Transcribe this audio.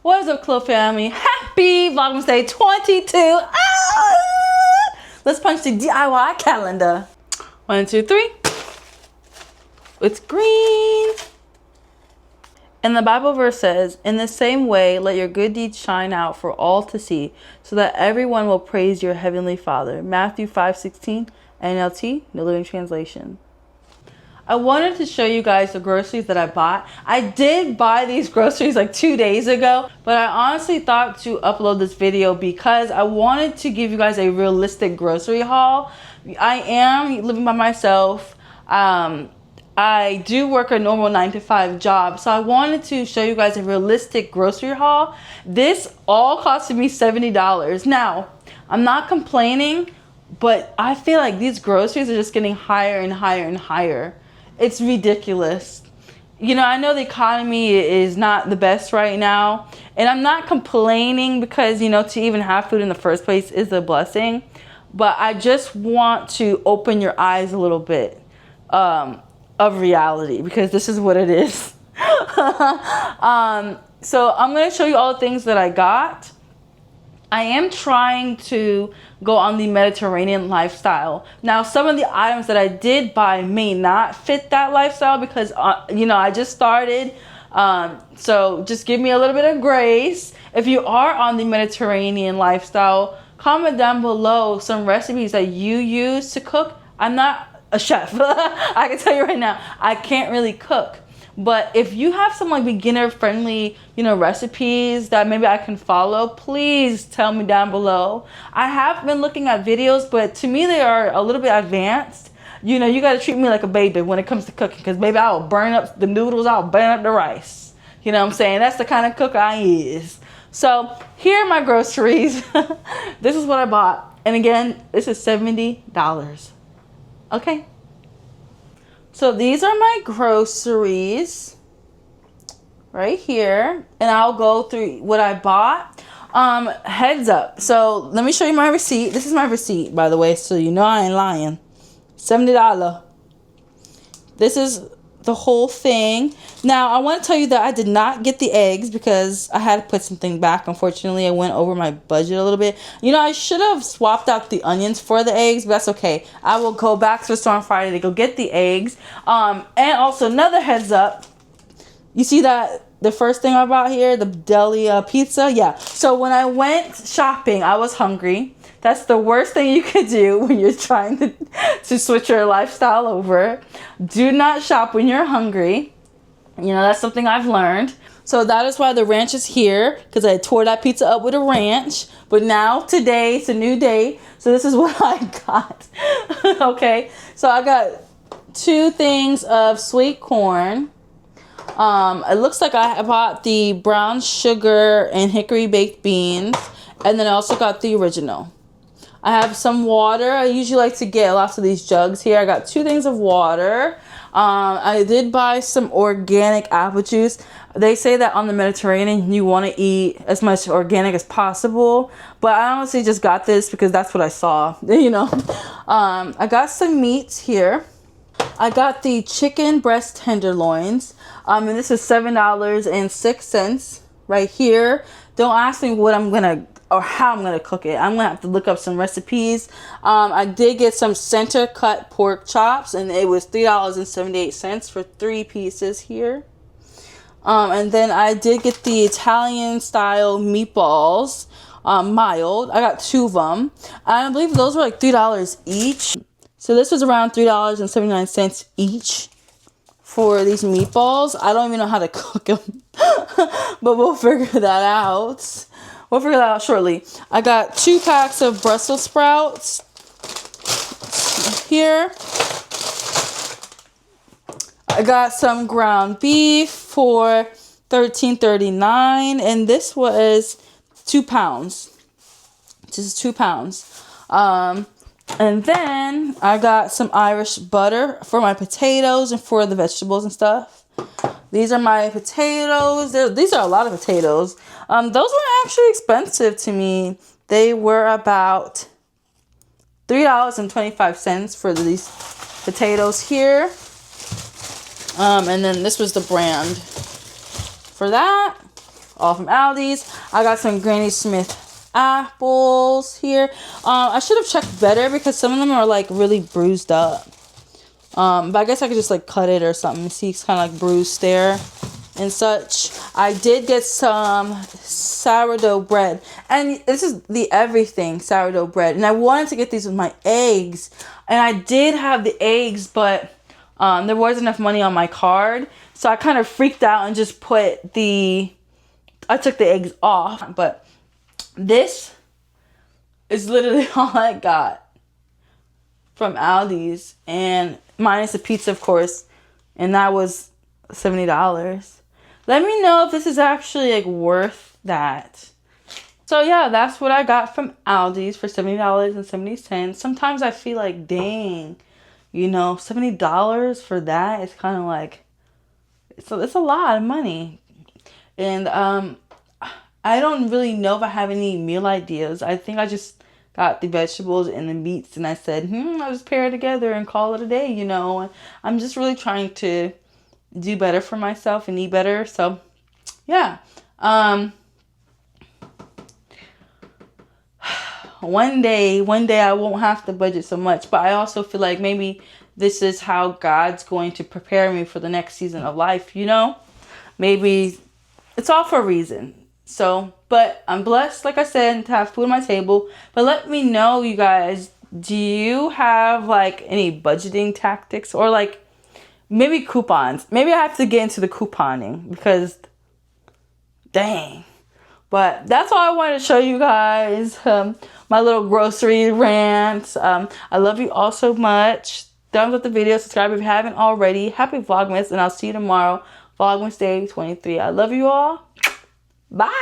What is up, Club family? Happy Vlogmas Day 22. Let's punch the DIY calendar. 1, 2, 3. It's green. And the Bible verse says, in the same way, let your good deeds shine out for all to see, so that everyone will praise your heavenly Father. Matthew 5:16, NLT, New Living Translation. I wanted to show you guys the groceries that I bought. I did buy these groceries like 2 days ago, but I honestly thought to upload this video because I wanted to give you guys a realistic grocery haul. I am living by myself. I do work a normal 9-to-5 job, so I wanted to show you guys a realistic grocery haul. This all costed me $70. Now, I'm not complaining, but I feel like these groceries are just getting higher and higher and higher. It's ridiculous. You know, I know the economy is not the best right now, and I'm not complaining because, you know, to even have food in the first place is a blessing, but I just want to open your eyes a little bit of reality, because this is what it is. So I'm going to show you all the things that I got. I am trying to go on the Mediterranean lifestyle. Now, some of the items that I did buy may not fit that lifestyle because, you know, I just started. So just give me a little bit of grace. If you are on the Mediterranean lifestyle, comment down below some recipes that you use to cook. I'm not a chef. I can tell you right now, I can't really cook. But if you have some like beginner friendly, you know, recipes that maybe I can follow, please tell me down below. I have been looking at videos, but to me they are a little bit advanced. You know, you got to treat me like a baby when it comes to cooking, because baby, I'll burn up the noodles, I'll burn up the rice. You know what I'm saying? That's the kind of cook I is. So here are my groceries. This is what I bought. And again, this is $70. Okay. So these are my groceries right here, and I'll go through what I bought. Heads up. So let me show you my receipt. This is my receipt, by the way, so you know I ain't lying. $70. This is the whole thing. Now, I want to tell you that I did not get the eggs because I had to put something back. Unfortunately, I went over my budget a little bit. You know, I should have swapped out the onions for the eggs, but that's okay. I will go back to the store on Friday to go get the eggs. And also, another heads up. You see that the first thing I bought here, the deli pizza? Yeah. So when I went shopping, I was hungry. That's the worst thing you could do when you're trying to switch your lifestyle over. Do not shop when you're hungry. You know, that's something I've learned. So that is why the ranch is here, because I tore that pizza up with a ranch. But now, today, it's a new day. So this is what I got. Okay. So I got 2 things of sweet corn. It looks like I bought the brown sugar and hickory baked beans. And then I also got the original. I have some water. I usually like to get lots of these jugs here. I got 2 things of water. I did buy some organic apple juice. They say that on the Mediterranean, you want to eat as much organic as possible. But I honestly just got this because that's what I saw, you know. I got some meats here. I got the chicken breast tenderloins. And this is $7.06 right here. Don't ask me what I'm going to or how I'm going to cook it. I'm going to have to look up some recipes. I did get some center cut pork chops, and it was $3.78 for 3 pieces here. And then I did get the Italian style meatballs, mild. I got 2 of them. I believe those were like $3 each. So this was around $3.79 each for these meatballs. I don't even know how to cook them, but we'll figure that out. We'll figure that out shortly. I got 2 packs of Brussels sprouts here. I got some ground beef for $13.39, and this was 2 pounds. This is 2 pounds. And then I got some Irish butter for my potatoes and for the vegetables and stuff. These are my potatoes. These are a lot of potatoes. Those were actually expensive to me. They were about $3.25 for these potatoes here. And then this was the brand for that. all from Aldi's. I got some Granny Smith apples here. I should have checked better because some of them are like really bruised up. But I guess I could just like cut it or something. See, it's kind of like bruised there and such. I did get some sourdough bread, and this is the everything sourdough bread, and I wanted to get these with my eggs, and I did have the eggs, but there wasn't enough money on my card, so I kind of freaked out and just I took the eggs off. But this is literally all I got from Aldi's, and minus the pizza, of course, and that was $70. Let me know if this is actually like worth that. So yeah, that's what I got from Aldi's for $70.70. Sometimes I feel like, dang, you know, $70 for that is kind of like, it's a lot of money. And I don't really know if I have any meal ideas. I think I just got the vegetables and the meats, and I said, I'll just pair it together and call it a day, you know. I'm just really trying to do better for myself and eat better. So yeah, one day I won't have to budget so much, but I also feel like maybe this is how God's going to prepare me for the next season of life, you know. Maybe it's all for a reason. So, but I'm blessed, like I said, to have food on my table. But let me know, you guys, do you have like any budgeting tactics, or like maybe coupons? Maybe I have to get into the couponing because, dang. But that's all I wanted to show you guys. My little grocery rant. I love you all so much. Thumbs up the video. Subscribe if you haven't already. Happy Vlogmas. And I'll see you tomorrow. Vlogmas Day 23. I love you all. Bye.